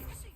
see.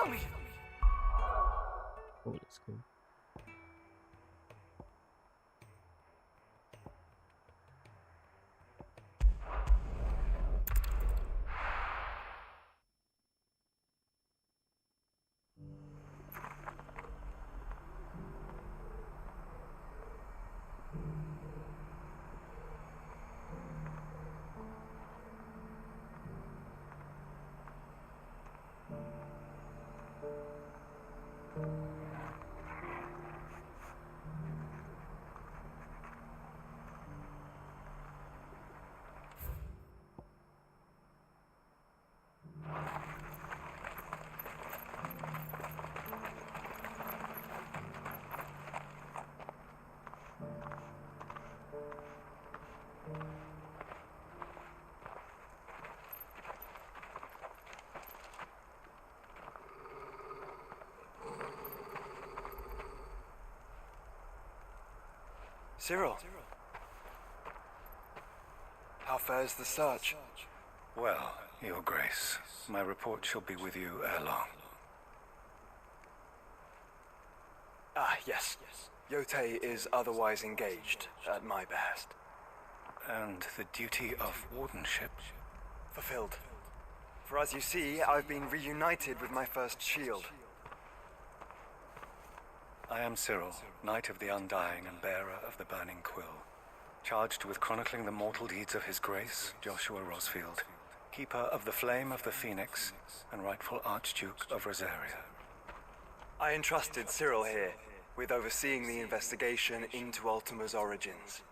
kill me! Oh, let's go. Cyril, how fares the search? Well, Your Grace, my report shall be with you ere long. Ah, yes. Yote is otherwise engaged, at my behest. And the duty of wardenship? Fulfilled. For as you see, I've been reunited with my first shield. I am Cyril, Knight of the Undying and bearer of the Burning Quill, charged with chronicling the mortal deeds of His Grace, Joshua Rosfield, keeper of the Flame of the Phoenix and rightful Archduke of Rosaria. I entrusted Cyril here with overseeing the investigation into Ultima's origins.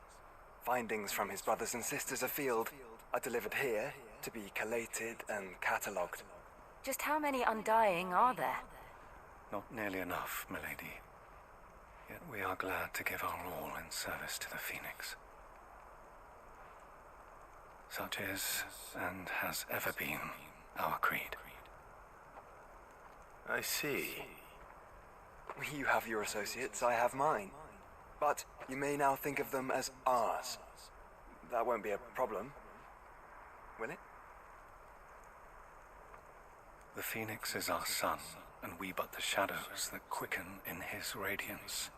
Findings from his brothers and sisters afield are delivered here to be collated and catalogued. Just how many Undying are there? Not nearly enough, milady. Yet we are glad to give our all in service to the Phoenix. Such is, and has ever been, our creed. I see. You have your associates, I have mine. But you may now think of them as ours. That won't be a problem, will it? The Phoenix is our sun, and we but the shadows that quicken in his radiance.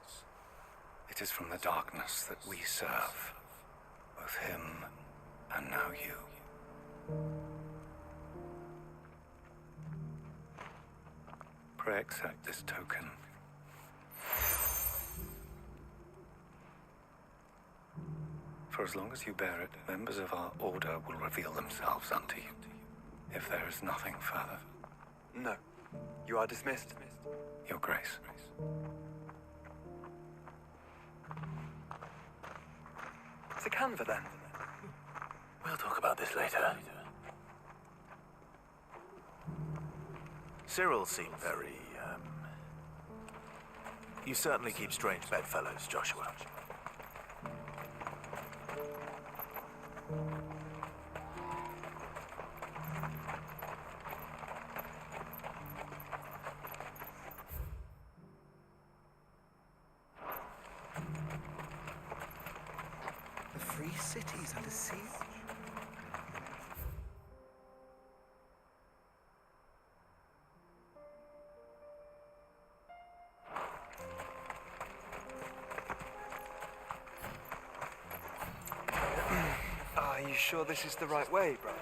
It is from the darkness that we serve, both him and now you. Pray accept this token. For as long as you bear it, members of our order will reveal themselves unto you, if there is nothing further. No. You are dismissed. Your Grace. It's a Canva then. We'll talk about this later. Cyril seemed very, You certainly keep strange bedfellows, Joshua. The free city's under siege. Are you sure this is the right way, brother?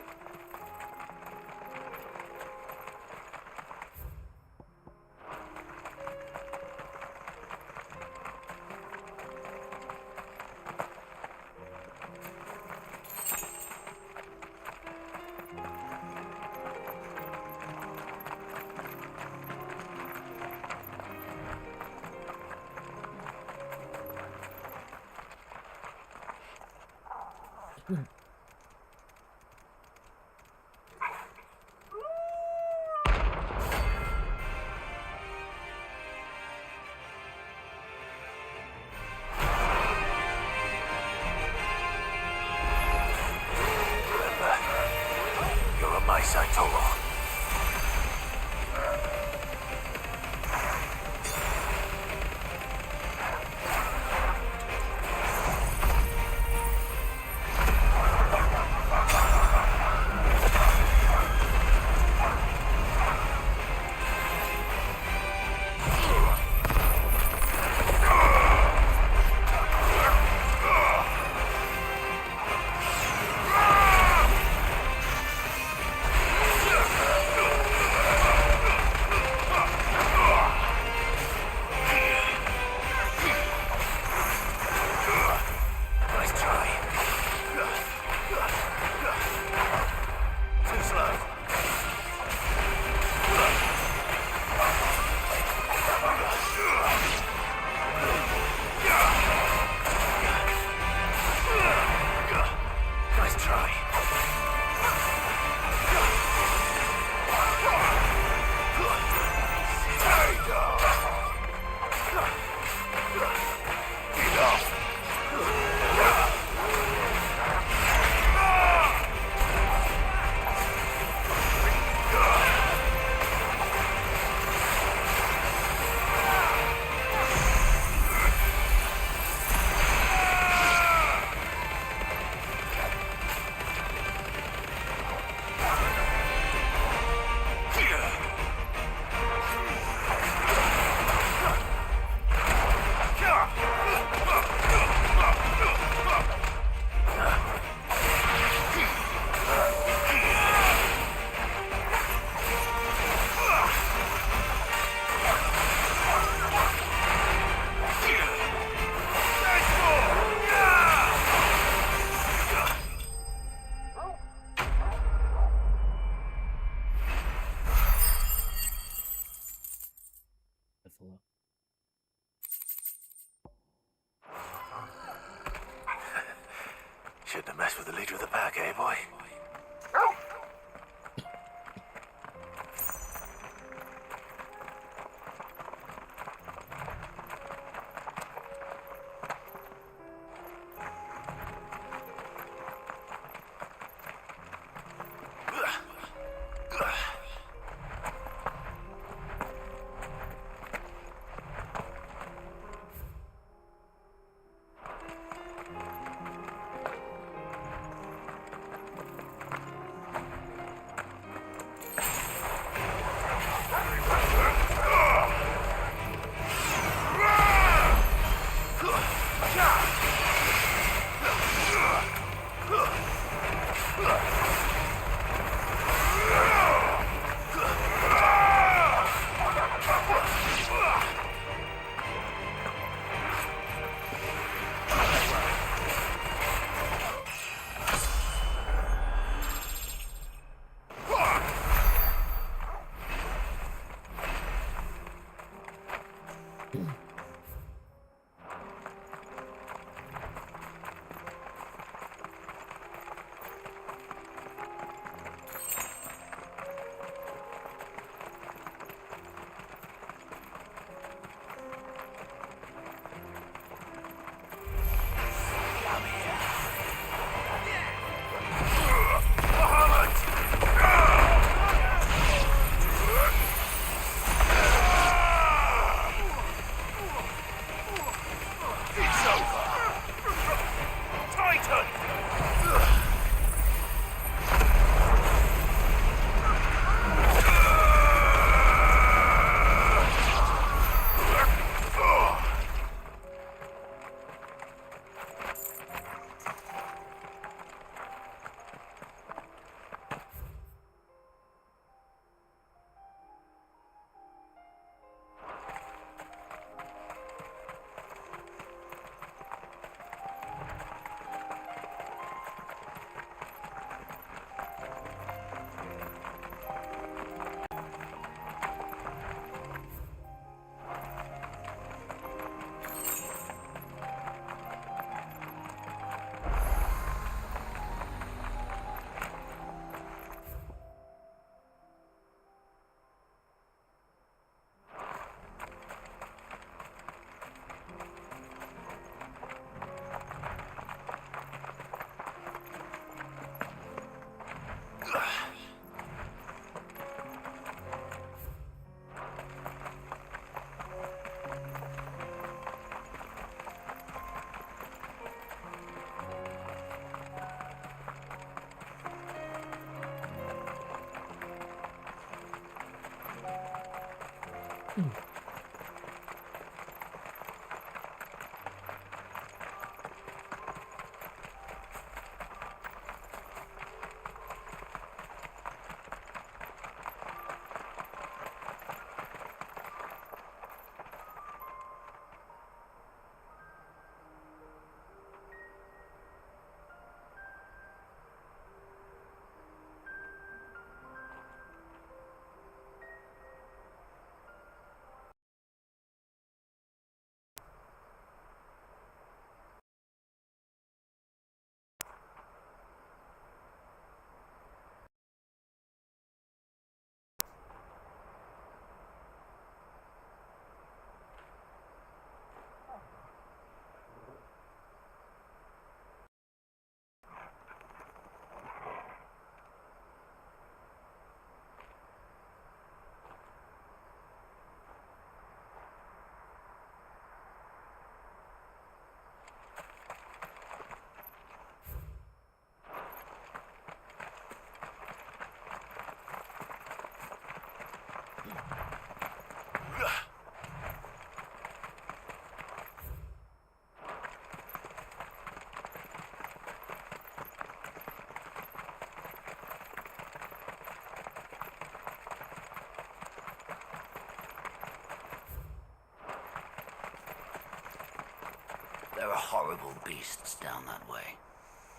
There are horrible beasts down that way.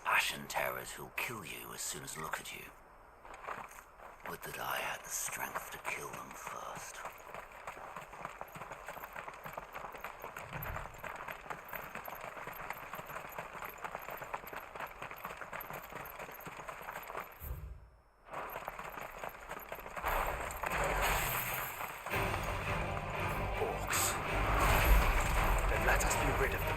Ashen terrors who'll kill you as soon as look at you. Would that I had the strength to kill them first. Orcs. Then let us be rid of them.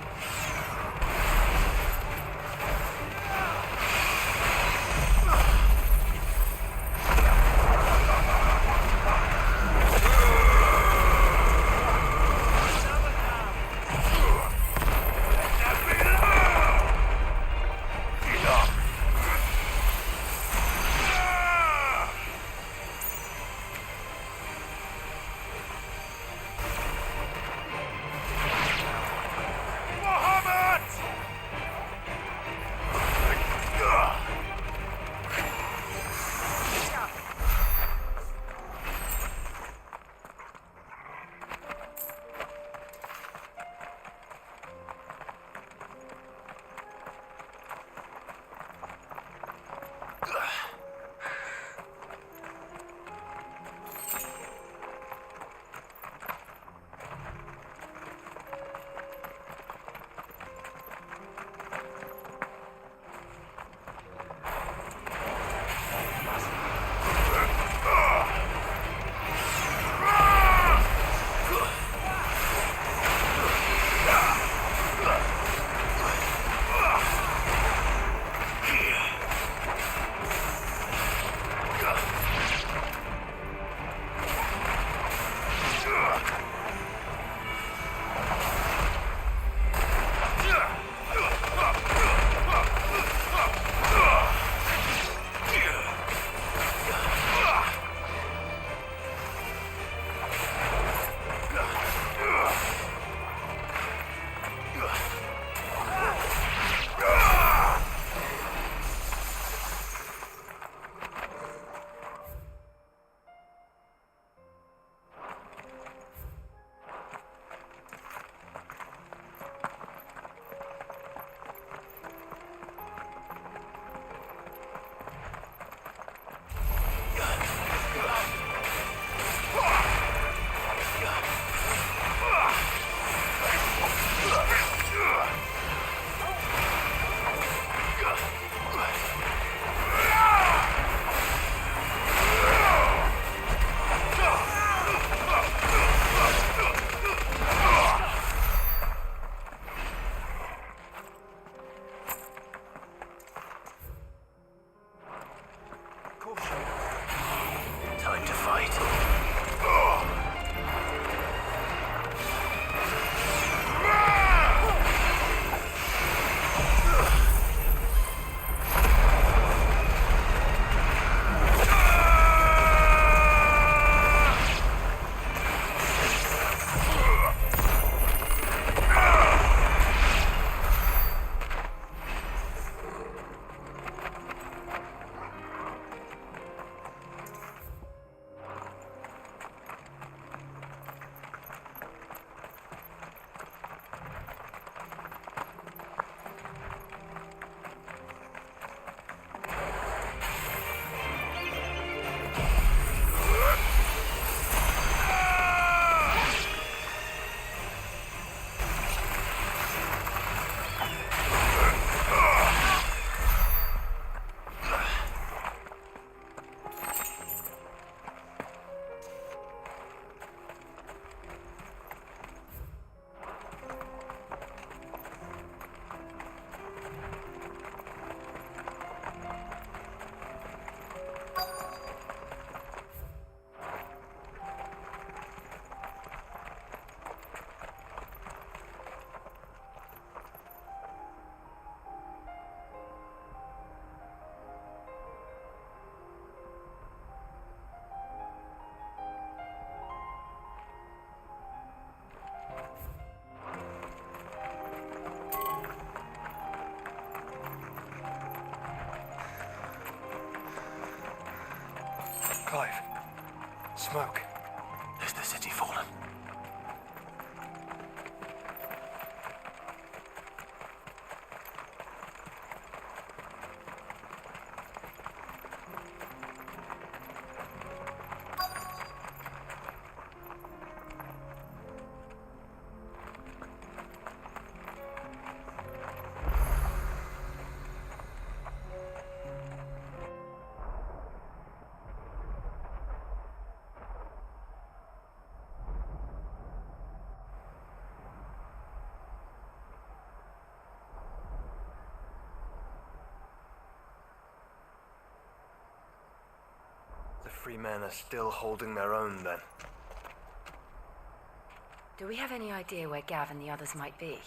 smoke. Is the city fallen? The free men are still holding their own, then. Do we have any idea where Gav and the others might be?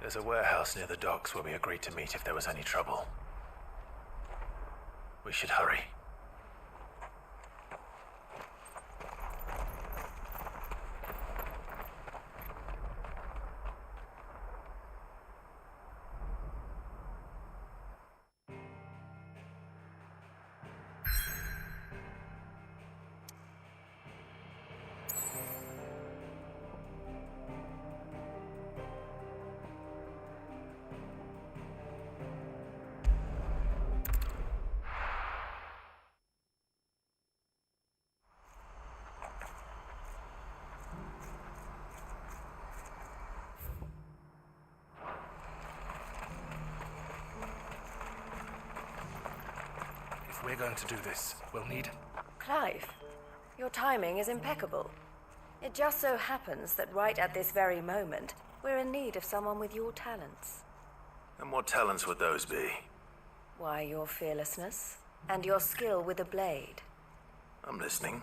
There's a warehouse near the docks where we agreed to meet if there was any trouble. We should hurry. If we're going to do this, we'll need... Clive, your timing is impeccable. It just so happens that right at this very moment, we're in need of someone with your talents. And what talents would those be? Why, your fearlessness and your skill with a blade. I'm listening.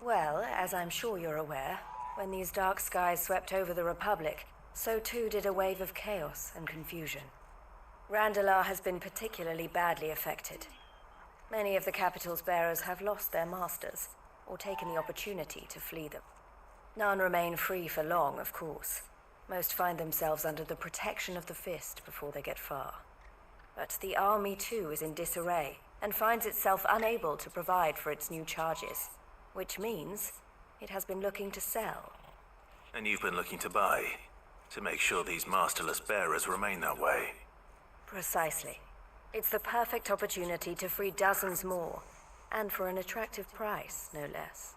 Well, as I'm sure you're aware, when these dark skies swept over the Republic, so too did a wave of chaos and confusion. Randalar has been particularly badly affected. Many of the capital's bearers have lost their masters, or taken the opportunity to flee them. None remain free for long, of course. Most find themselves under the protection of the Fist before they get far. But the army too is in disarray, and finds itself unable to provide for its new charges, which means it has been looking to sell. And you've been looking to buy, to make sure these masterless bearers remain that way. Precisely. It's the perfect opportunity to free dozens more, and for an attractive price, no less.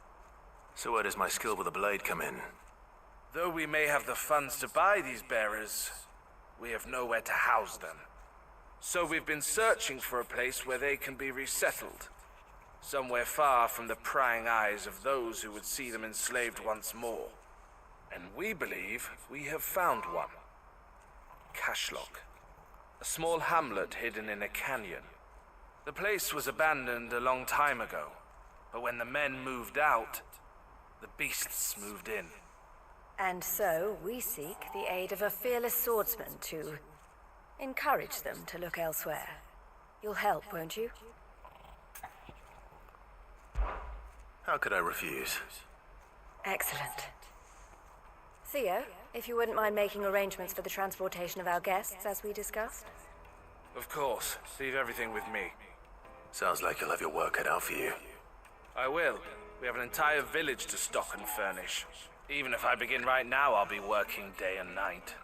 So where does my skill with a blade come in? Though we may have the funds to buy these bearers, we have nowhere to house them. So we've been searching for a place where they can be resettled. Somewhere far from the prying eyes of those who would see them enslaved once more. And we believe we have found one. Cashlock. A small hamlet hidden in a canyon. The place was abandoned a long time ago, but when the men moved out, the beasts moved in. And so we seek the aid of a fearless swordsman to encourage them to look elsewhere. You'll help, won't you? How could I refuse? Excellent. Theo, if you wouldn't mind making arrangements for the transportation of our guests, as we discussed. Of course. Leave everything with me. Sounds like you'll have your work cut out for you. I will. We have an entire village to stock and furnish. Even if I begin right now, I'll be working day and night.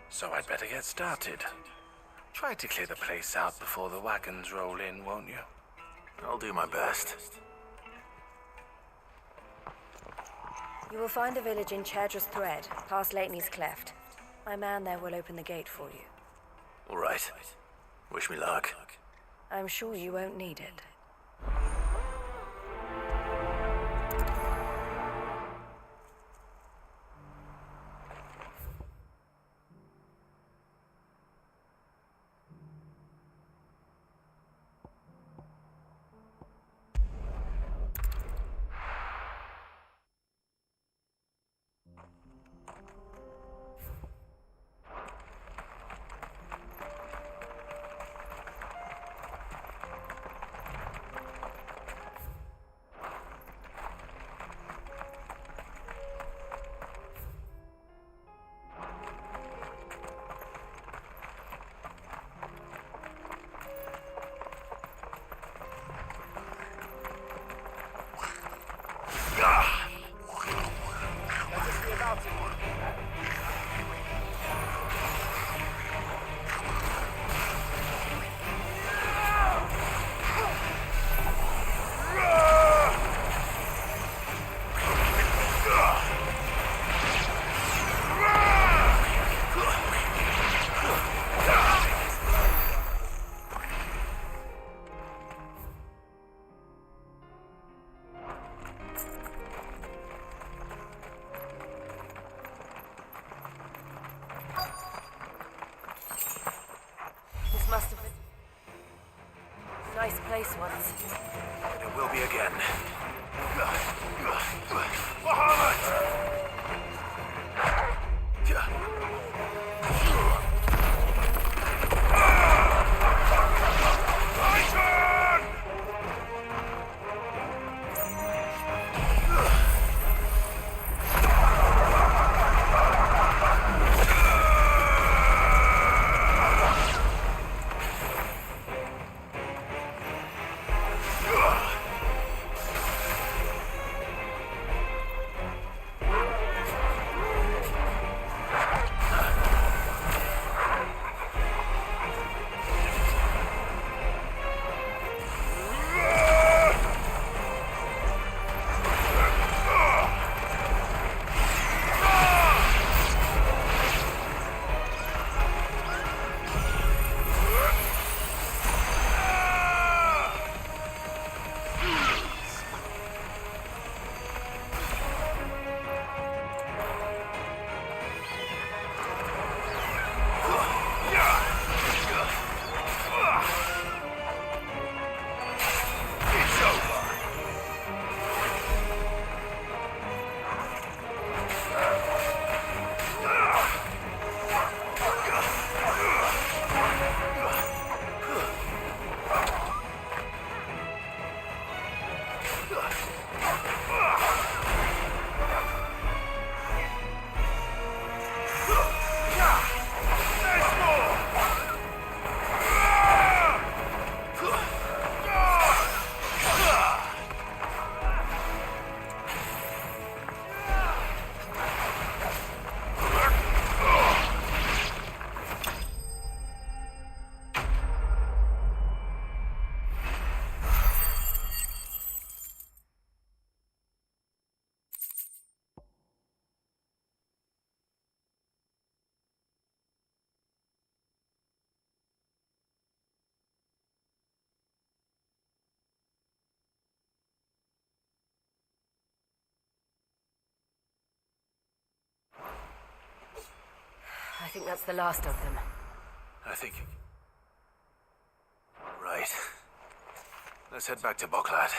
So I'd better get started. Try to clear the place out before the wagons roll in, won't you? I'll do my best. You will find the village in Chadra's Thread, past Lateney's Cleft. My man there will open the gate for you. All right. Wish me luck. I'm sure you won't need it. Let us be about it. This must have been a nice place once. And it will be again. I think that's the last of them. I think... Right. Let's head back to Boklat.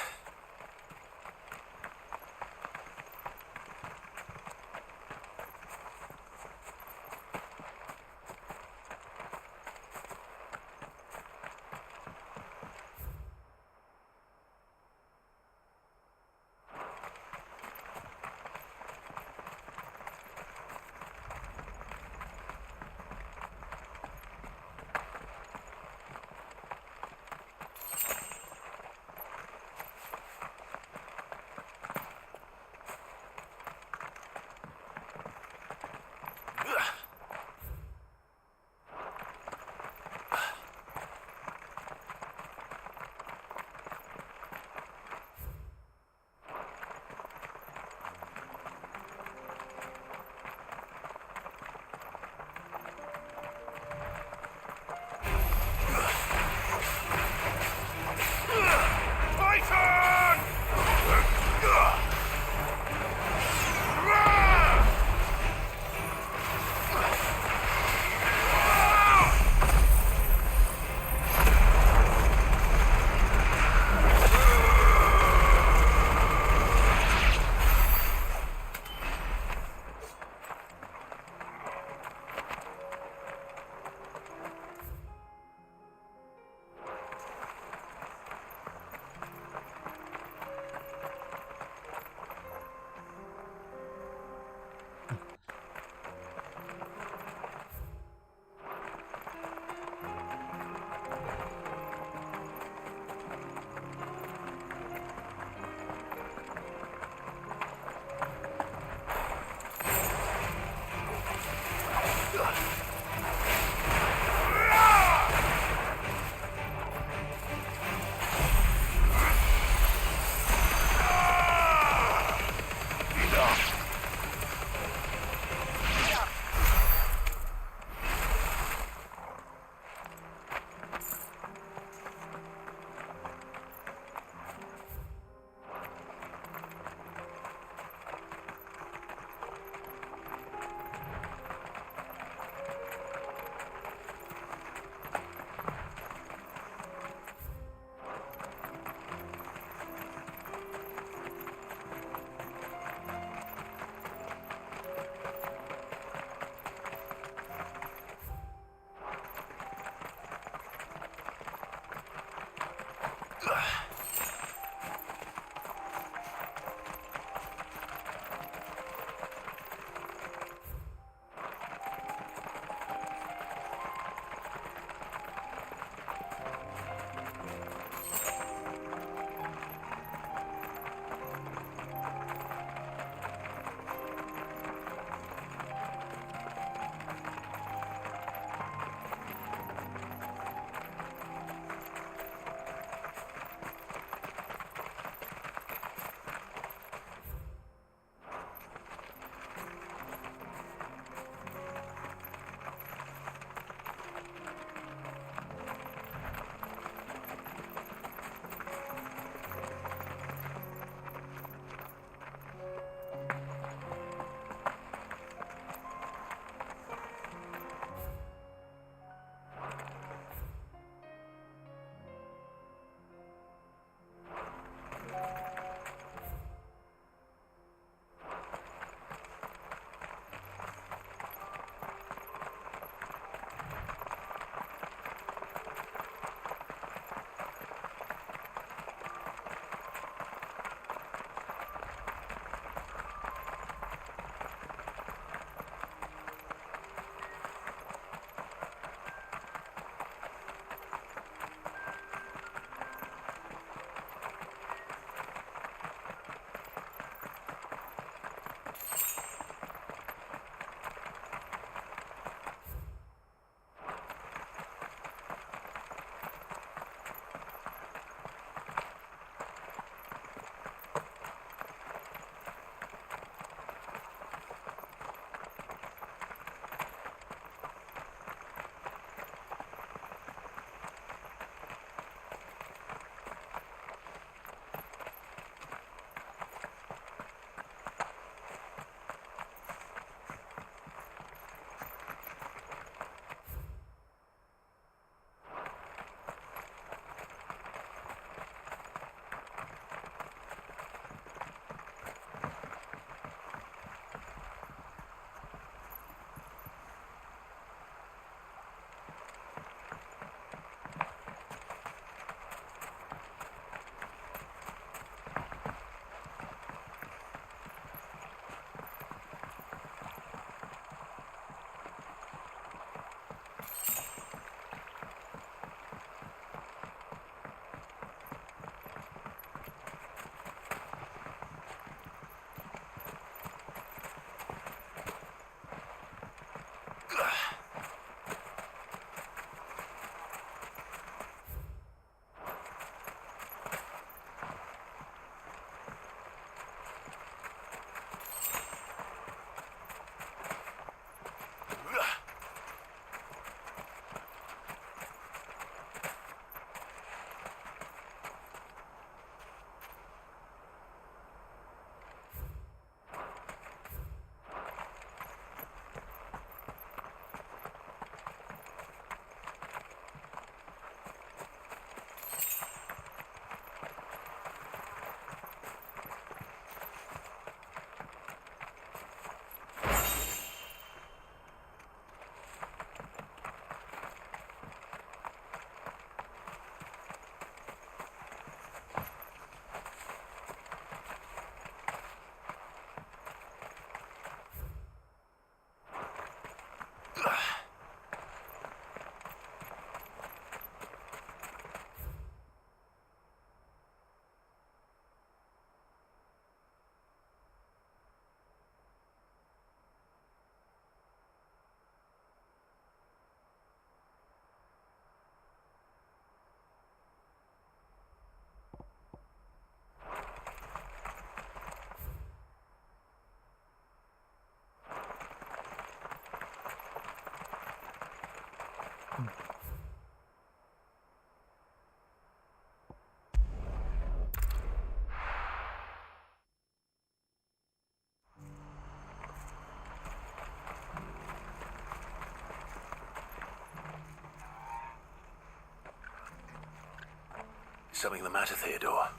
something the matter, Theodore?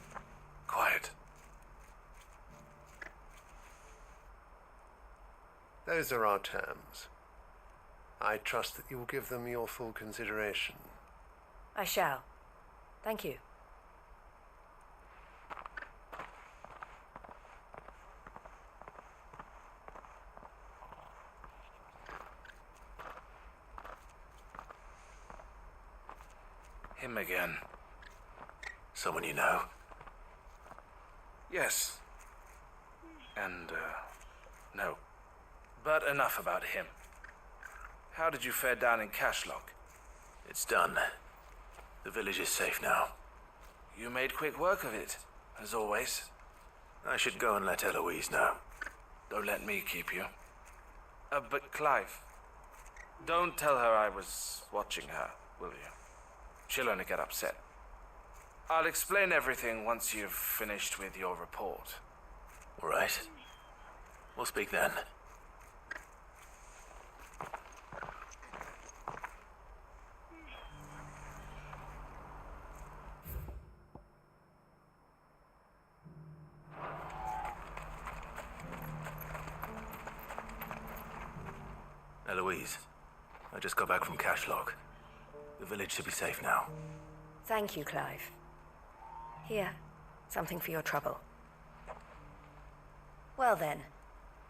Quiet. Those are our terms. I trust that you will give them your full consideration. I shall. Thank you. Him again. Someone you know? Yes. And, no. But enough about him. How did you fare down in Cashlock? It's done. The village is safe now. You made quick work of it, as always. I should go and let Eloise know. Don't let me keep you. But Clive, don't tell her I was watching her, will you? She'll only get upset. I'll explain everything once you've finished with your report. All right. We'll speak then. Eloise, I just got back from Cashlock. The village should be safe now. Thank you, Clive. Here, something for your trouble. Well then,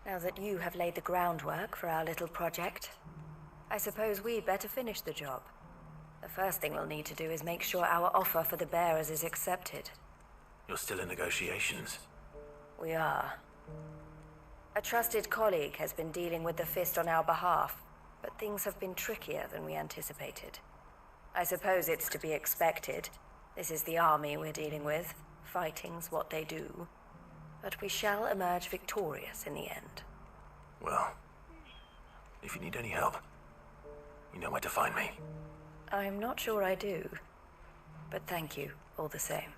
now that you have laid the groundwork for our little project, I suppose we'd better finish the job. The first thing we'll need to do is make sure our offer for the bearers is accepted. You're still in negotiations? We are. A trusted colleague has been dealing with the Fist on our behalf, but things have been trickier than we anticipated. I suppose it's to be expected. This is the army we're dealing with. Fighting's what they do. But we shall emerge victorious in the end. Well, if you need any help, you know where to find me. I'm not sure I do, but thank you all the same.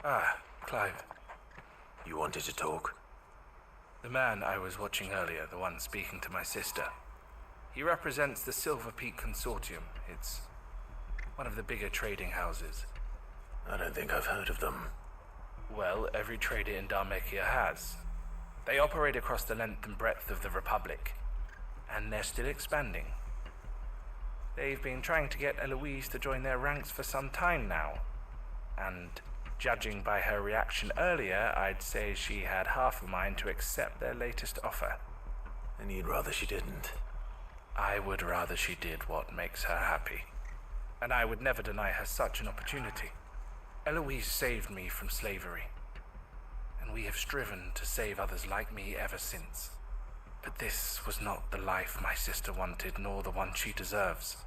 Ah, Clive. You wanted to talk? The man I was watching earlier, the one speaking to my sister. He represents the Silver Peak Consortium. It's one of the bigger trading houses. I don't think I've heard of them. Well, every trader in Dharmekia has. They operate across the length and breadth of the Republic, and they're still expanding. They've been trying to get Eloise to join their ranks for some time now, and judging by her reaction earlier, I'd say she had half a mind to accept their latest offer. And you'd rather she didn't? I would rather she did what makes her happy. And I would never deny her such an opportunity. Eloise saved me from slavery, and we have striven to save others like me ever since. But this was not the life my sister wanted, nor the one she deserves.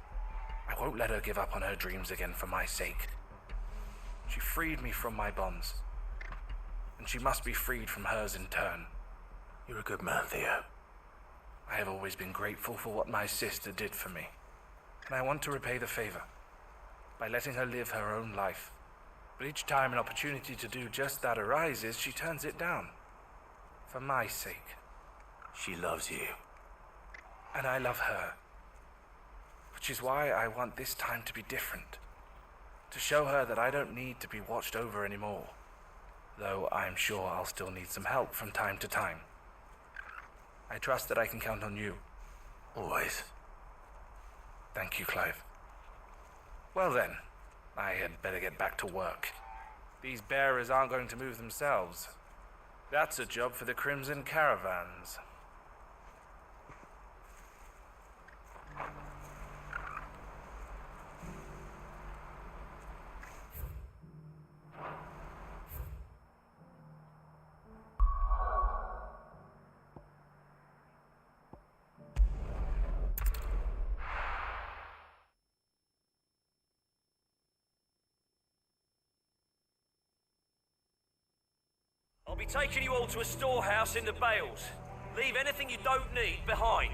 I won't let her give up on her dreams again for my sake. She freed me from my bonds, and she must be freed from hers in turn. You're a good man, Theo. I have always been grateful for what my sister did for me, and I want to repay the favor by letting her live her own life. But each time an opportunity to do just that arises, she turns it down. For my sake. She loves you. And I love her. Which is why I want this time to be different. To show her that I don't need to be watched over anymore. Though I'm sure I'll still need some help from time to time. I trust that I can count on you. Always. Thank you, Clive. Well then, I had better get back to work. These bearers aren't going to move themselves. That's a job for the Crimson Caravans. I'll be taking you all to a storehouse in the Bales. Leave anything you don't need behind.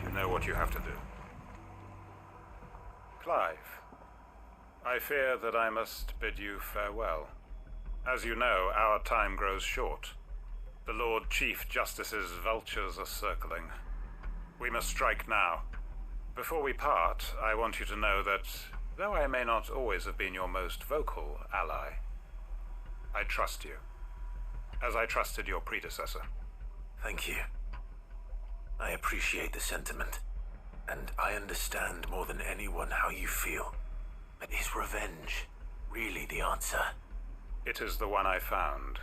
You know what you have to do. Clive, I fear that I must bid you farewell. As you know, our time grows short. The Lord Chief Justice's vultures are circling. We must strike now. Before we part, I want you to know that, though I may not always have been your most vocal ally, I trust you, as I trusted your predecessor. Thank you. I appreciate the sentiment, and I understand more than anyone how you feel. But is revenge really the answer? It is the one I found,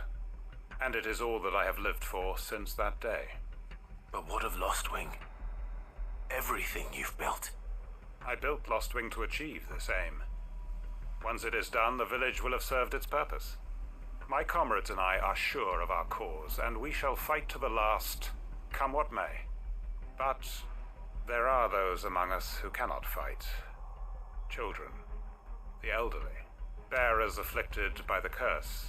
and it is all that I have lived for since that day. But what of Lostwing? Everything you've built. I built Lostwing to achieve this aim. Once it is done, the village will have served its purpose. My comrades and I are sure of our cause, and we shall fight to the last, come what may. But there are those among us who cannot fight. Children, the elderly, bearers afflicted by the curse.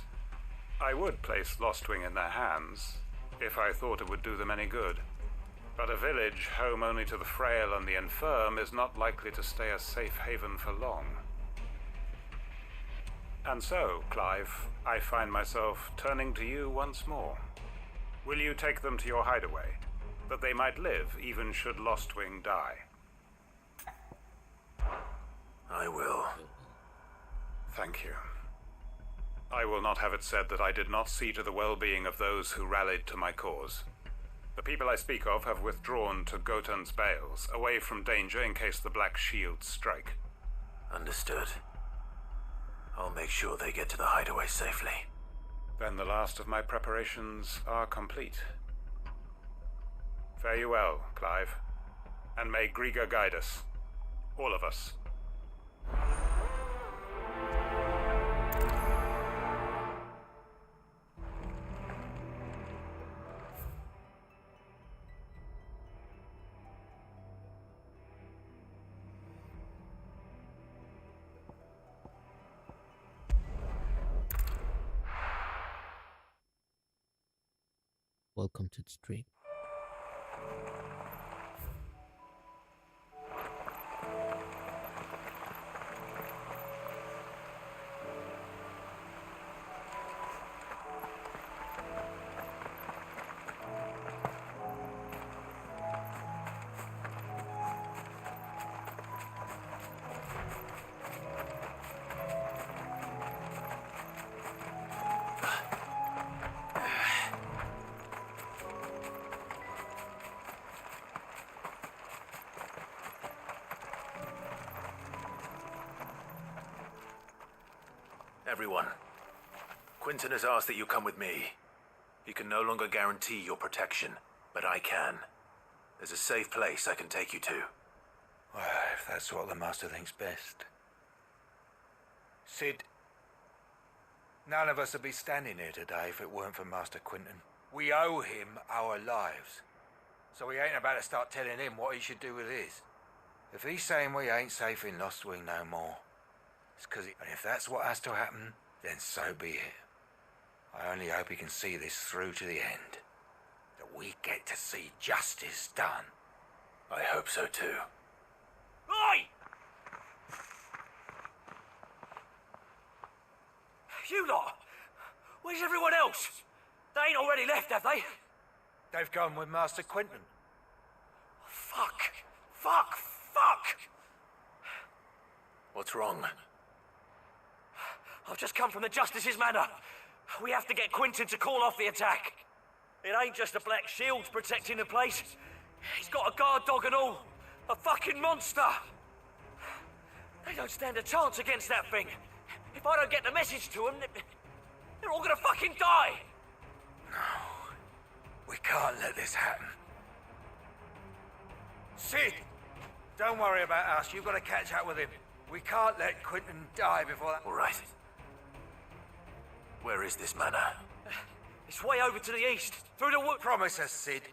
I would place Lostwing in their hands, if I thought it would do them any good. But a village home only to the frail and the infirm is not likely to stay a safe haven for long. And so, Clive, I find myself turning to you once more. Will you take them to your hideaway, that they might live even should Lostwing die? I will. Thank you. I will not have it said that I did not see to the well-being of those who rallied to my cause. The people I speak of have withdrawn to JDTAN's bales, away from danger in case the Black Shields strike. Understood. I'll make sure they get to the hideaway safely. Then the last of my preparations are complete. Fare you well, Clive. And may Griga guide us. All of us. Welcome to the stream. Everyone, Quinton has asked that you come with me. He can no longer guarantee your protection, but I can. There's a safe place I can take you to. Well, if that's what the Master thinks best. Sid, none of us would be standing here today if it weren't for Master Quinton. We owe him our lives. So we ain't about to start telling him what he should do with his. If he's saying we ain't safe in Lostwing no more, it's 'cause and if that's what has to happen, then so be it. I only hope he can see this through to the end. That we get to see justice done. I hope so too. Oi! You lot! Where's everyone else? They ain't already left, have they? They've gone with Master Quinton. Fuck! Fuck! Fuck! What's wrong? I've just come from the Justice's Manor. We have to get Quinton to call off the attack. It ain't just the Black Shields protecting the place. He's got a guard dog and all. A fucking monster! They don't stand a chance against that thing. If I don't get the message to them, they're all gonna fucking die! No. We can't let this happen. Sid! Don't worry about us. You've got to catch up with him. We can't let Quinton die before that... All right. Where is this manor? It's way over to the east, through the wood. Promise us, Sid.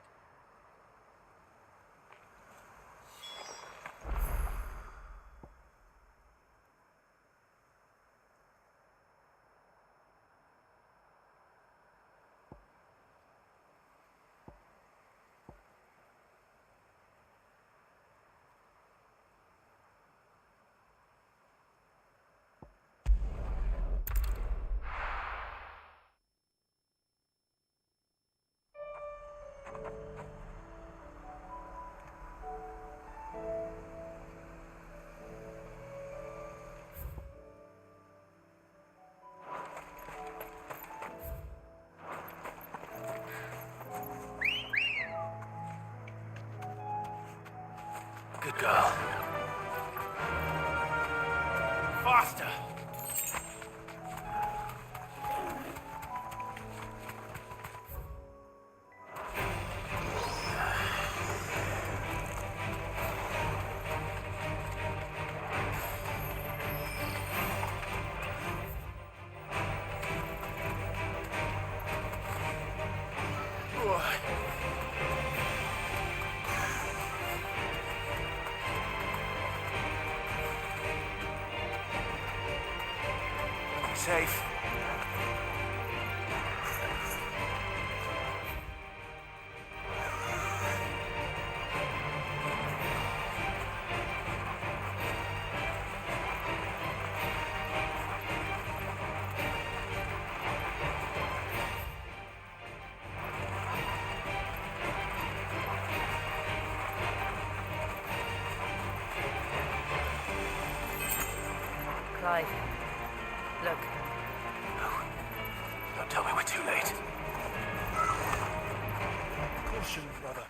Good girl. Faster! Safe. Clive, look. Don't tell me we're too late. Caution, brother.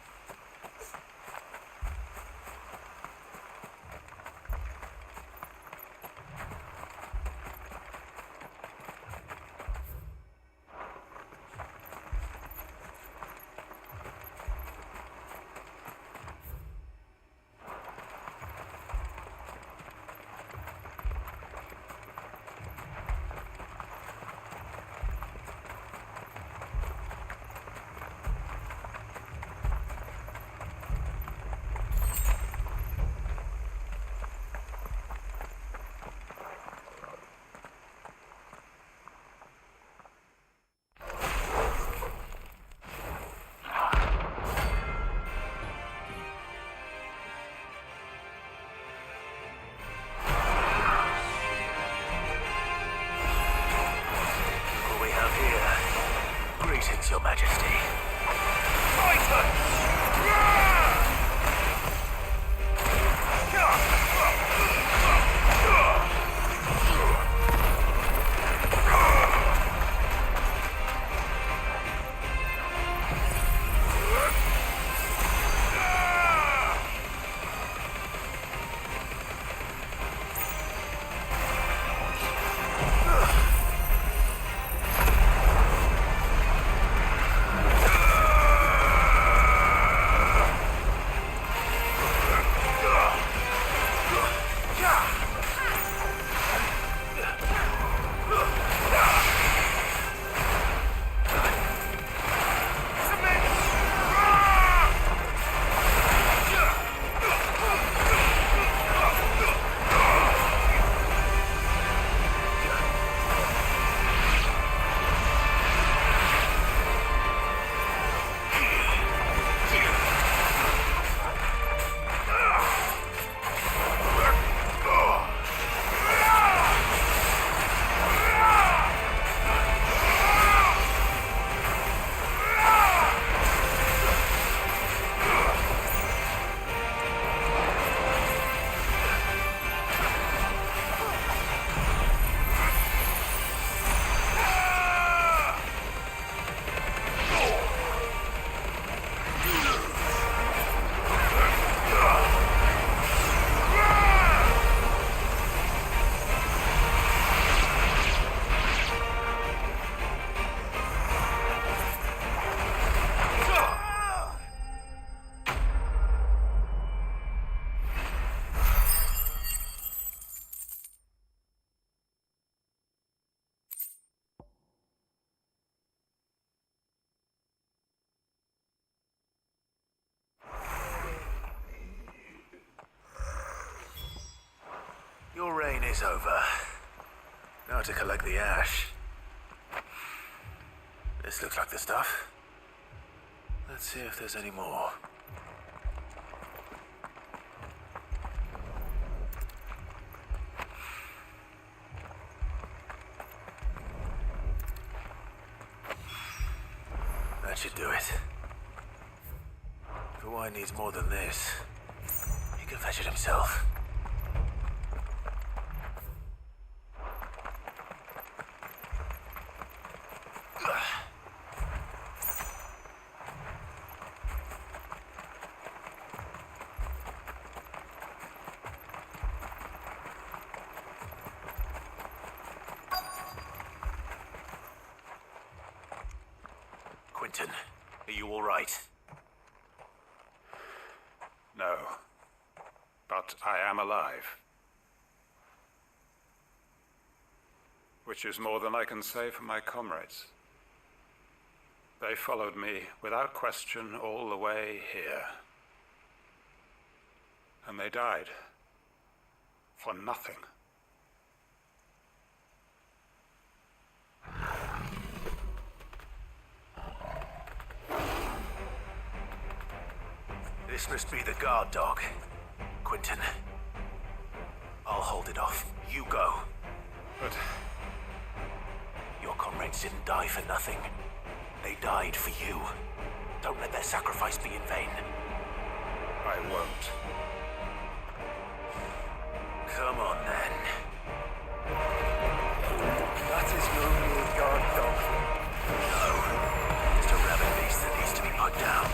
Greetings, Your Majesty. is over. Now to collect the ash. This looks like the stuff. Let's see if there's any more. That should do it. If wine needs more than this, he can fetch it himself. Quentin, are you all right? No. But I am alive. Which is more than I can say for my comrades. They followed me without question all the way here. And they died. For nothing. This must be the guard dog. Quentin. I'll hold it off. You go. But your comrades didn't die for nothing. They died for you. Don't let their sacrifice be in vain. I won't. Come on, then. That is no mere guard dog. No. Just a rabid beast that needs to be put down.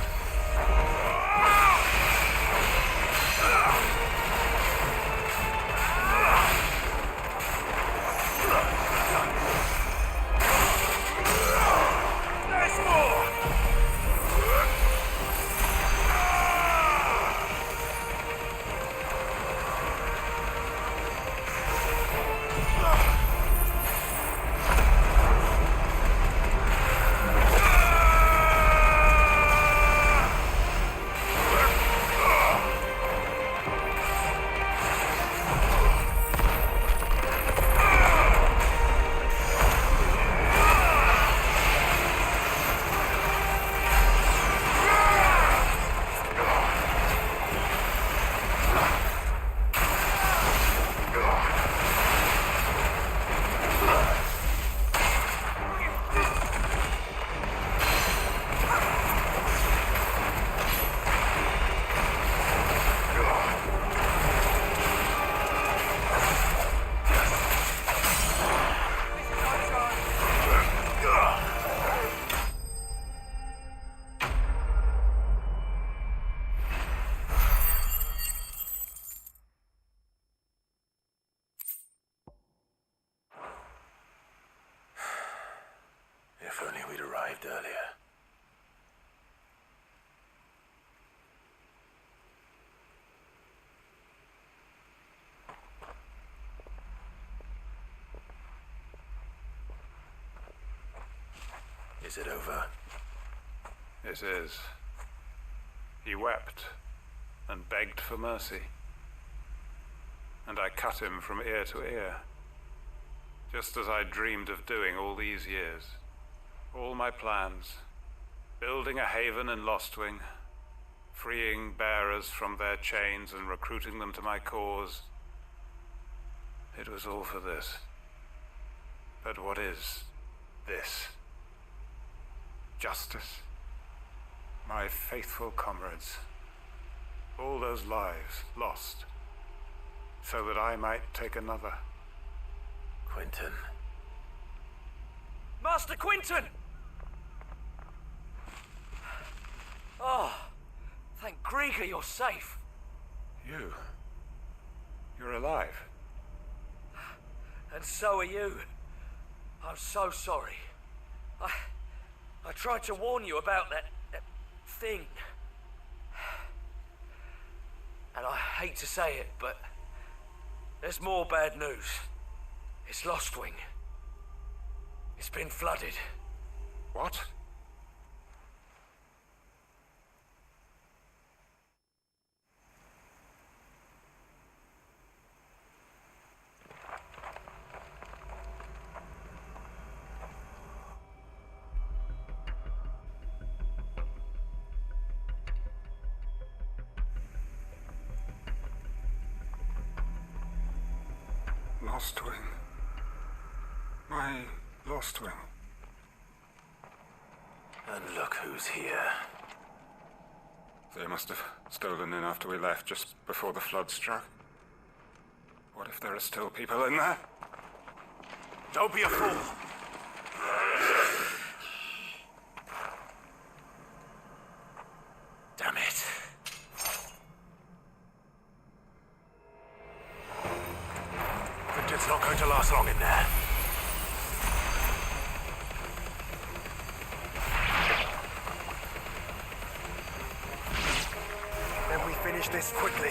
If only we'd arrived earlier. Is it over? It is. He wept and begged for mercy. And I cut him from ear to ear. Just as I dreamed of doing all these years. All my plans. Building a haven in Lostwing. Freeing bearers from their chains and recruiting them to my cause. It was all for this. But what is this? Justice. My faithful comrades. All those lives lost. So that I might take another. Quentin. Master Quentin! Oh, thank Grieger you're safe. You're alive. And so are you. I'm so sorry. I tried to warn you about that thing. And I hate to say it, but there's more bad news. It's Lostwing. It's been flooded. What? Lost Wing. My Lost Wing. And look who's here. They must have stolen in after we left, just before the flood struck. What if there are still people in there? Don't be a fool! Damn it. Quinton's not going to last long in there. Then we finish this quickly.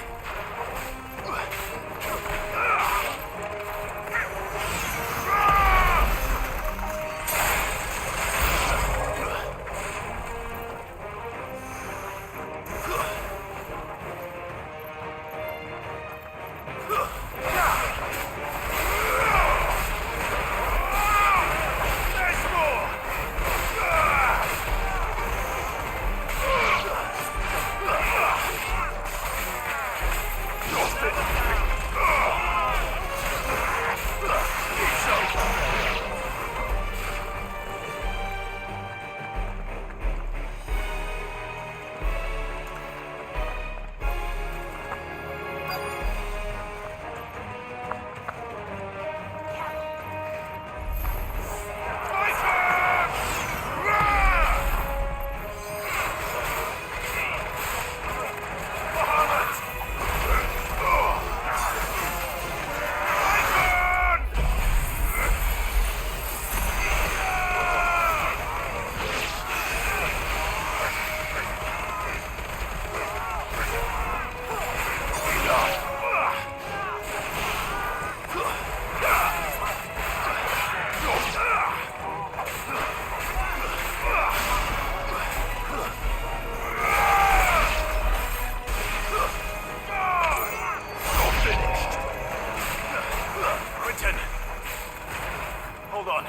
Hold on.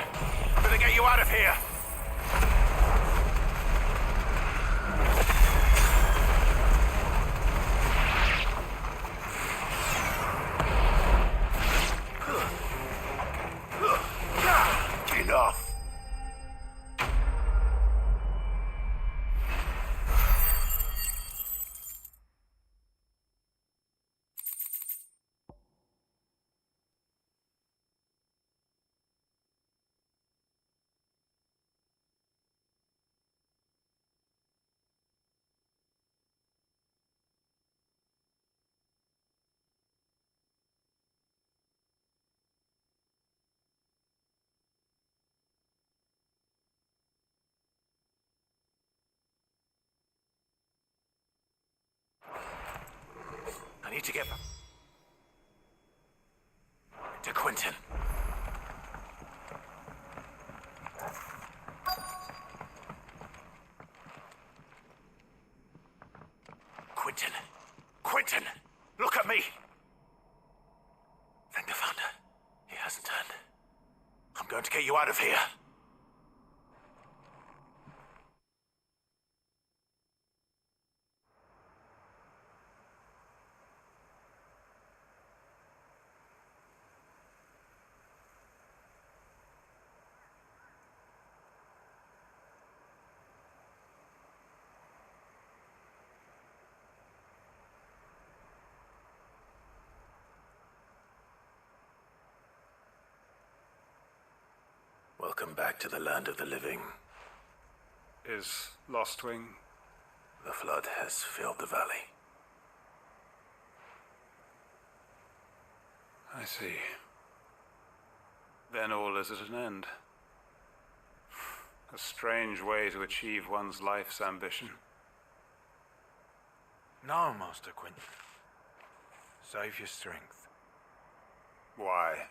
I'm gonna get you out of here. Enough. I need to get to Quinton. Quinton! Quinton! Look at me! Thank the Founder. He hasn't turned. I'm going to get you out of here. Welcome back to the land of the living. Is Lost Wing? The flood has filled the valley. I see. Then all is at an end. A strange way to achieve one's life's ambition. No, Master Quinton. Save your strength. Why?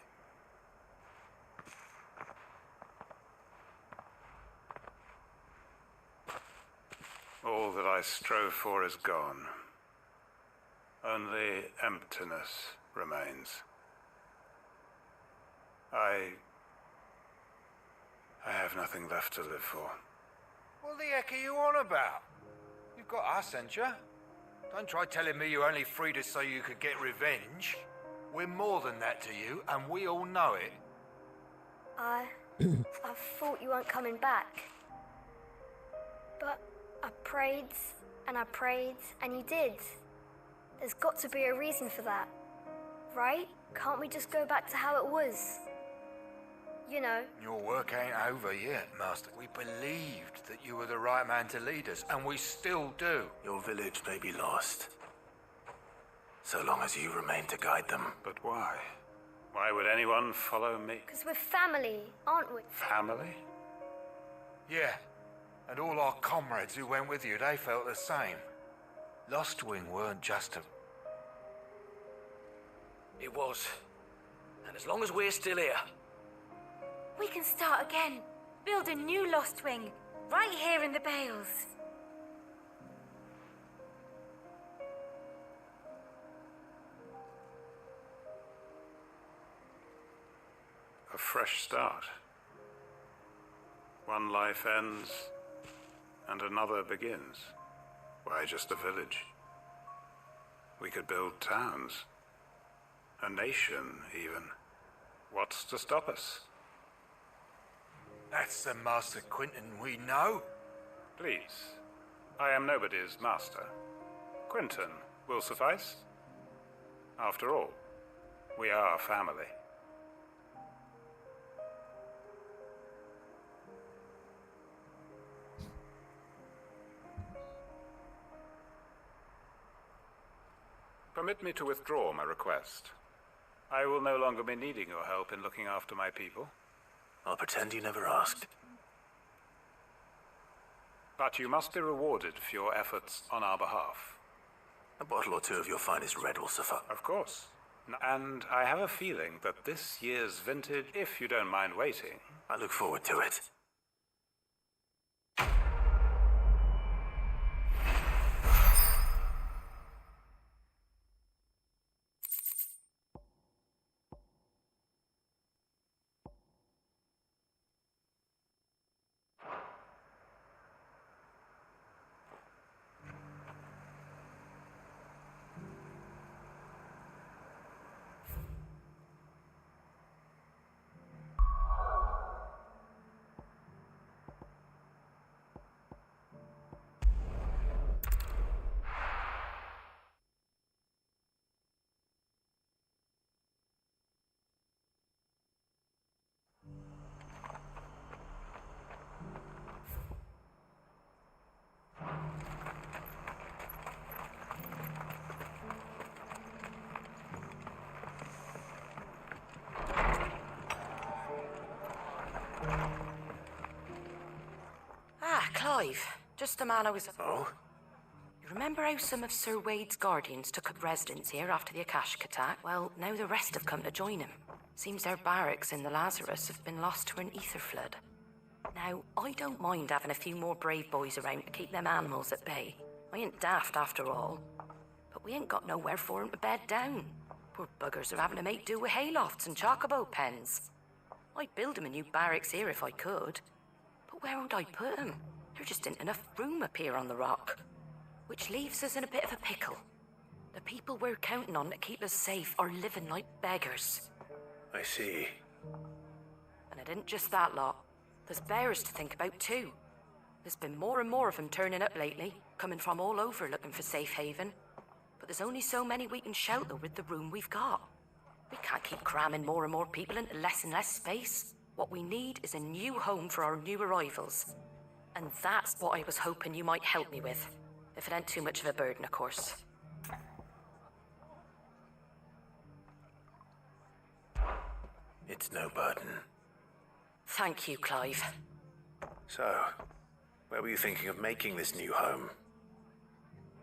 All that I strove for is gone. Only emptiness remains. I have nothing left to live for. What the heck are you on about? You've got us, ain't you? Don't try telling me you only freed us so you could get revenge. We're more than that to you, and we all know it. I thought you weren't coming back. But I prayed, and you did. There's got to be a reason for that, right? Can't we just go back to how it was? You know. Your work ain't over yet, Master. We believed that you were the right man to lead us, and we still do. Your village may be lost, so long as you remain to guide them. But why? Why would anyone follow me? Because we're family, aren't we? Family? Yeah, and all our comrades who went with you, they felt the same. Lost Wing weren't just a... It was. And as long as we're still here... We can start again. Build a new Lost Wing. Right here in the Bales. A fresh start. One life ends, and another begins. Why just a village? We could build towns. A nation, even. What's to stop us? That's the Master Quentin we know. Please. I am nobody's master. Quentin will suffice. After all, we are family. Permit me to withdraw my request. I will no longer be needing your help in looking after my people. I'll pretend you never asked. But you must be rewarded for your efforts on our behalf. A bottle or two of your finest red will suffice. Of course. And I have a feeling that this year's vintage, if you don't mind waiting... I look forward to it. Clive, just the man I was... Oh? You remember how some of Sir Wade's guardians took up residence here after the Akashic attack? Well, now the rest have come to join him. Seems their barracks in the Lazarus have been lost to an ether flood. Now, I don't mind having a few more brave boys around to keep them animals at bay. I ain't daft after all. But we ain't got nowhere for 'em to bed down. Poor buggers are having to make do with haylofts and chocobo pens. I'd build 'em a new barracks here if I could. But where would I put 'em? There just ain't enough room up here on the rock. Which leaves us in a bit of a pickle. The people we're counting on to keep us safe are living like beggars. I see. And it isn't just that lot. There's bears to think about too. There's been more and more of them turning up lately, coming from all over looking for safe haven. But there's only so many we can shelter with the room we've got. We can't keep cramming more and more people into less and less space. What we need is a new home for our new arrivals. And that's what I was hoping you might help me with. If it ain't too much of a burden, of course. It's no burden. Thank you, Clive. So, where were you thinking of making this new home?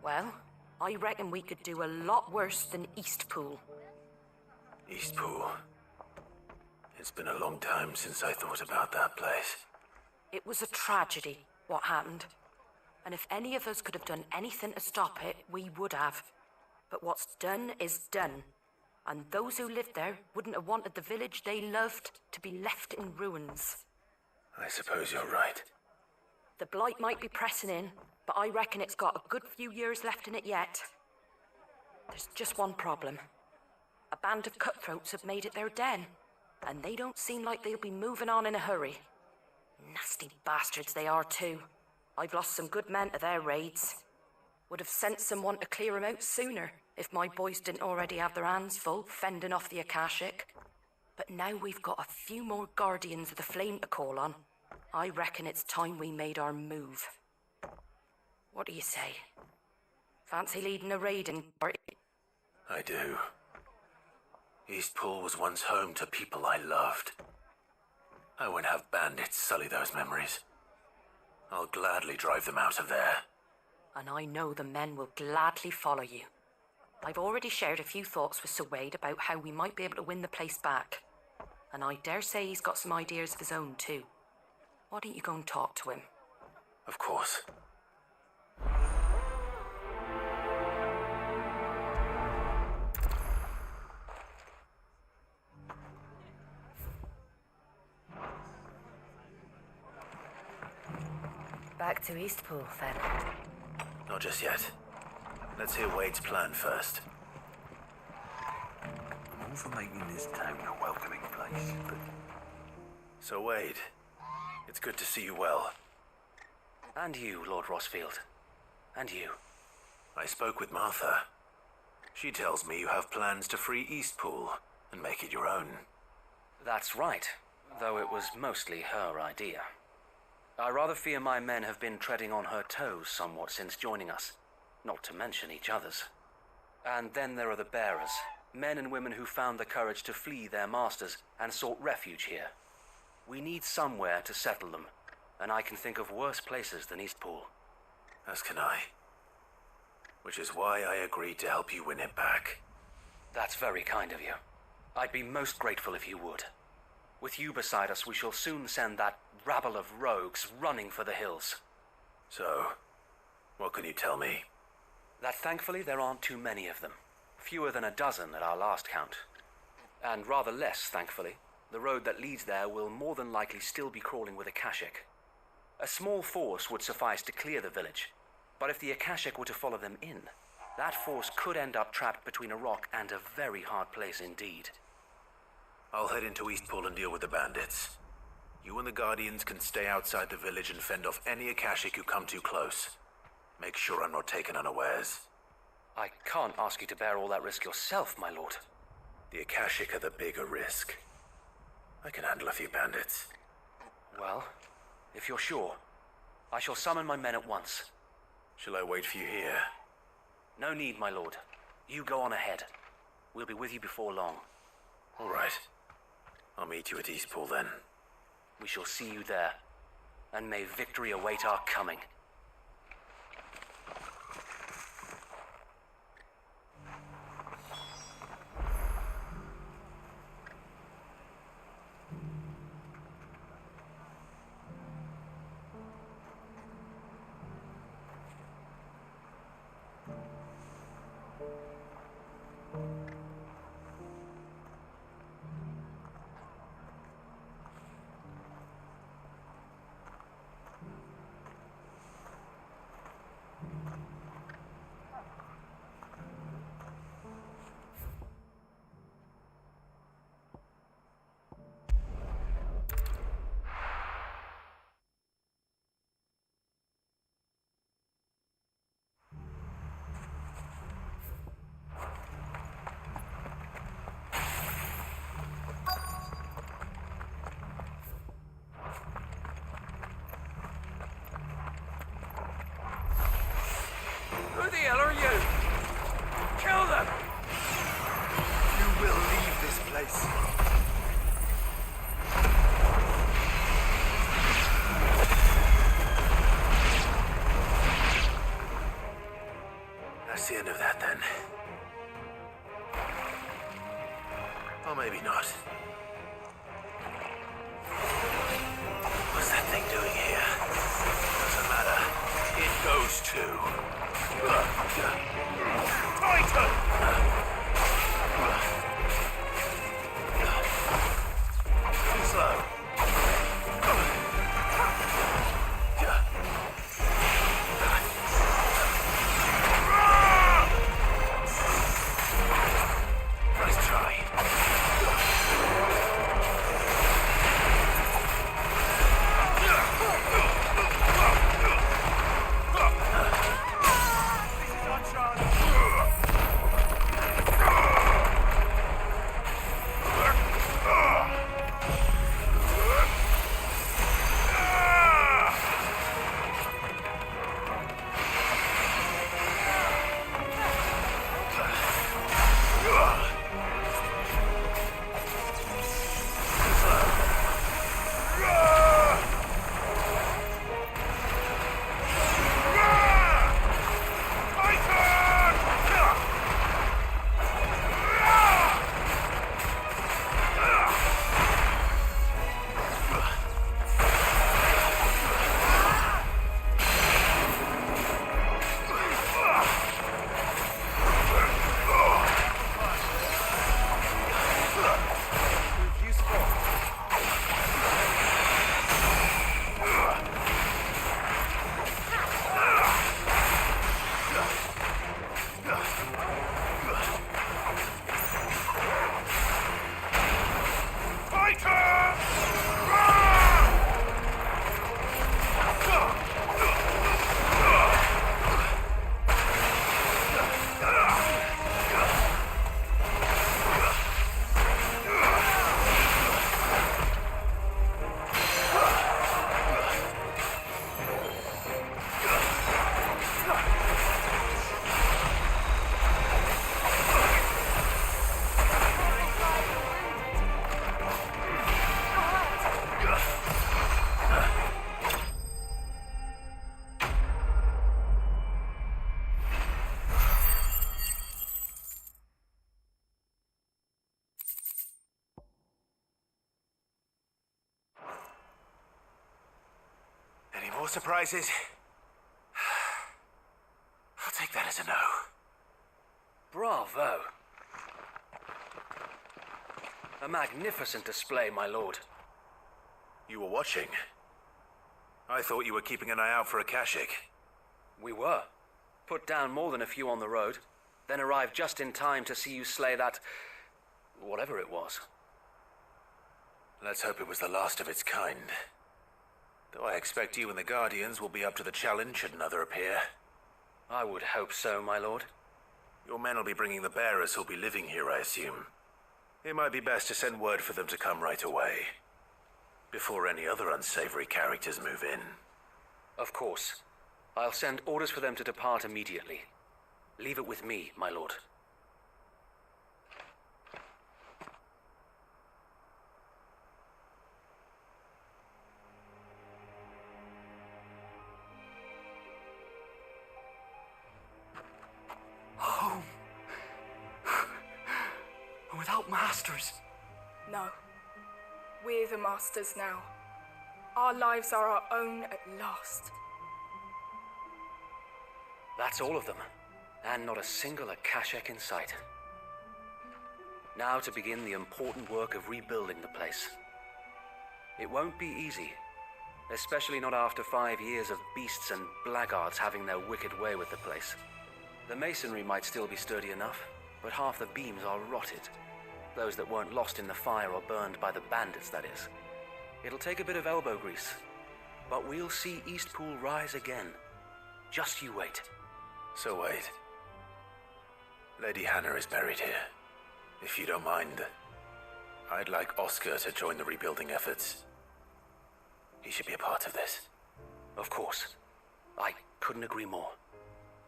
Well, I reckon we could do a lot worse than Eastpool. Eastpool. It's been a long time since I thought about that place. It was a tragedy, what happened. And if any of us could have done anything to stop it, we would have. But what's done is done. And those who lived there wouldn't have wanted the village they loved to be left in ruins. I suppose you're right. The blight might be pressing in, but I reckon it's got a good few years left in it yet. There's just one problem. A band of cutthroats have made it their den, and they don't seem like they'll be moving on in a hurry. Nasty bastards they are too. I've lost some good men to their raids. Would have sent someone to clear 'em out sooner if my boys didn't already have their hands full fending off the Akashic. But now we've got a few more Guardians of the Flame to call on. I reckon it's time we made our move. What do you say? Fancy leading a raiding party? I do. Eastpool was once home to people I loved. I won't have bandits sully those memories. I'll gladly drive them out of there. And I know the men will gladly follow you. I've already shared a few thoughts with Sir Wade about how we might be able to win the place back. And I dare say he's got some ideas of his own too. Why don't you go and talk to him? Of course. Back to Eastpool, then. Not just yet. Let's hear Wade's plan first. I'm all for making this town a welcoming place, but... So Wade, it's good to see you well. And you, Lord Rossfield. And you. I spoke with Martha. She tells me you have plans to free Eastpool and make it your own. That's right, though it was mostly her idea. I rather fear my men have been treading on her toes somewhat since joining us, not to mention each other's. And then there are the bearers, men and women who found the courage to flee their masters and sought refuge here. We need somewhere to settle them, and I can think of worse places than Eastpool. As can I. Which is why I agreed to help you win it back. That's very kind of you. I'd be most grateful if you would. With you beside us, we shall soon send that rabble of rogues running for the hills. So, what can you tell me? That thankfully there aren't too many of them. Fewer than a dozen at our last count. And rather less, thankfully. The road that leads there will more than likely still be crawling with Akashic. A small force would suffice to clear the village, but if the Akashic were to follow them in, that force could end up trapped between a rock and a very hard place indeed. I'll head into Eastpool and deal with the bandits. You and the Guardians can stay outside the village and fend off any Akashic who come too close. Make sure I'm not taken unawares. I can't ask you to bear all that risk yourself, my lord. The Akashic are the bigger risk. I can handle a few bandits. Well, if you're sure, I shall summon my men at once. Shall I wait for you here? No need, my lord. You go on ahead. We'll be with you before long. All right. I'll meet you at Eastpool then. We shall see you there, and may victory await our coming. surprises? I'll take that as a no. Bravo. A magnificent display, my lord. You were watching? I thought you were keeping an eye out for a Kashik. We were. Put down more than a few on the road, then arrived just in time to see you slay that... whatever it was. Let's hope it was the last of its kind. Though I expect you and the Guardians will be up to the challenge should another appear. I would hope so, my lord. Your men will be bringing the bearers who'll be living here, I assume. It might be best to send word for them to come right away, before any other unsavory characters move in. Of course. I'll send orders for them to depart immediately. Leave it with me, my lord. Home. Without masters. No. We're the masters now. Our lives are our own at last. That's all of them, and not a single Akashek in sight. Now to begin the important work of rebuilding the place. It won't be easy, especially not after 5 years of beasts and blackguards having their wicked way with the place. The masonry might still be sturdy enough, but half the beams are rotted. Those that weren't lost in the fire or burned by the bandits, that is. It'll take a bit of elbow grease, but we'll see Eastpool rise again. Just you wait. So wait. Lady Hannah is buried here. If you don't mind, I'd like Oscar to join the rebuilding efforts. He should be a part of this. Of course. I couldn't agree more.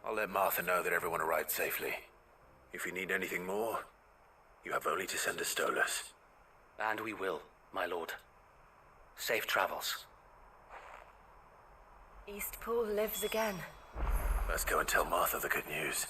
I'll let Martha know that everyone arrived safely. If you need anything more, you have only to send a Stolas. And we will, my lord. Safe travels. Eastpool lives again. Let's go and tell Martha the good news.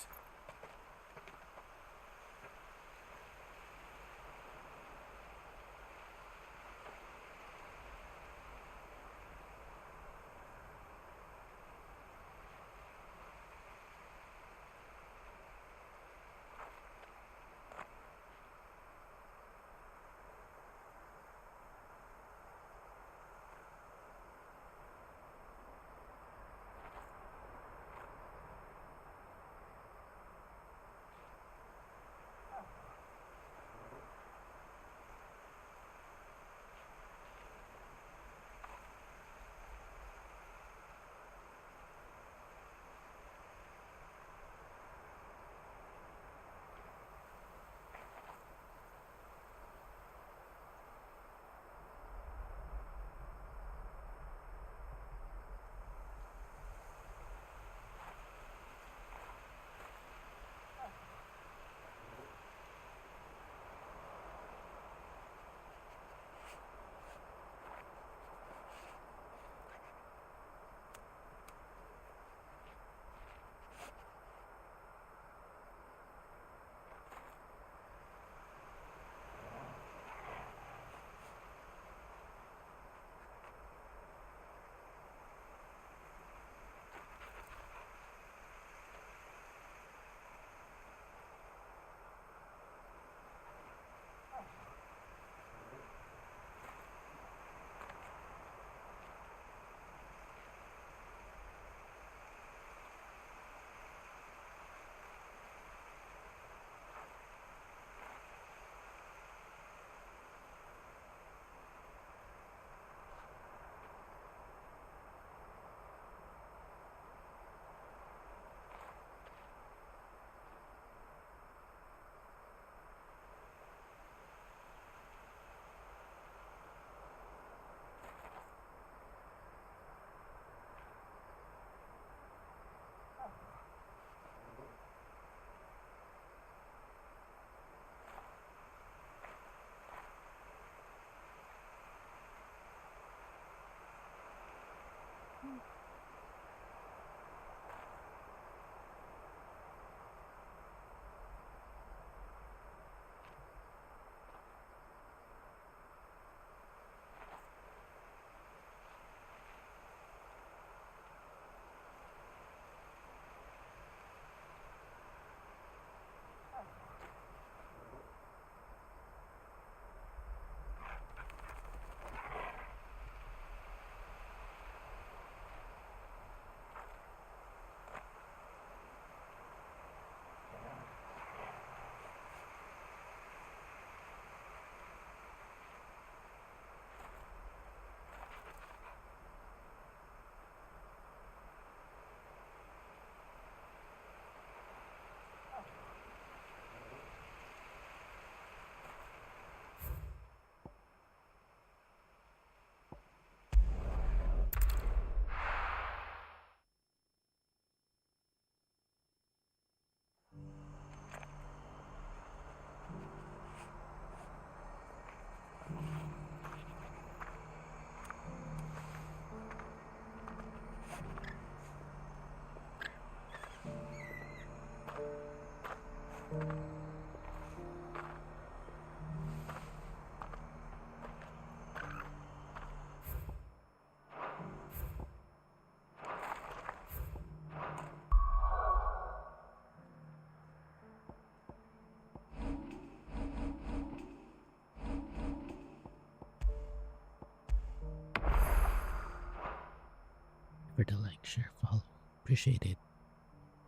for the like, share, follow. Appreciate it.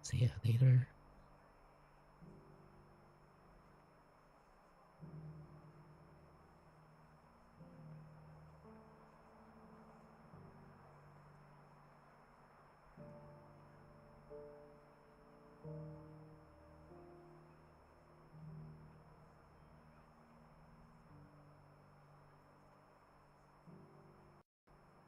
See ya later.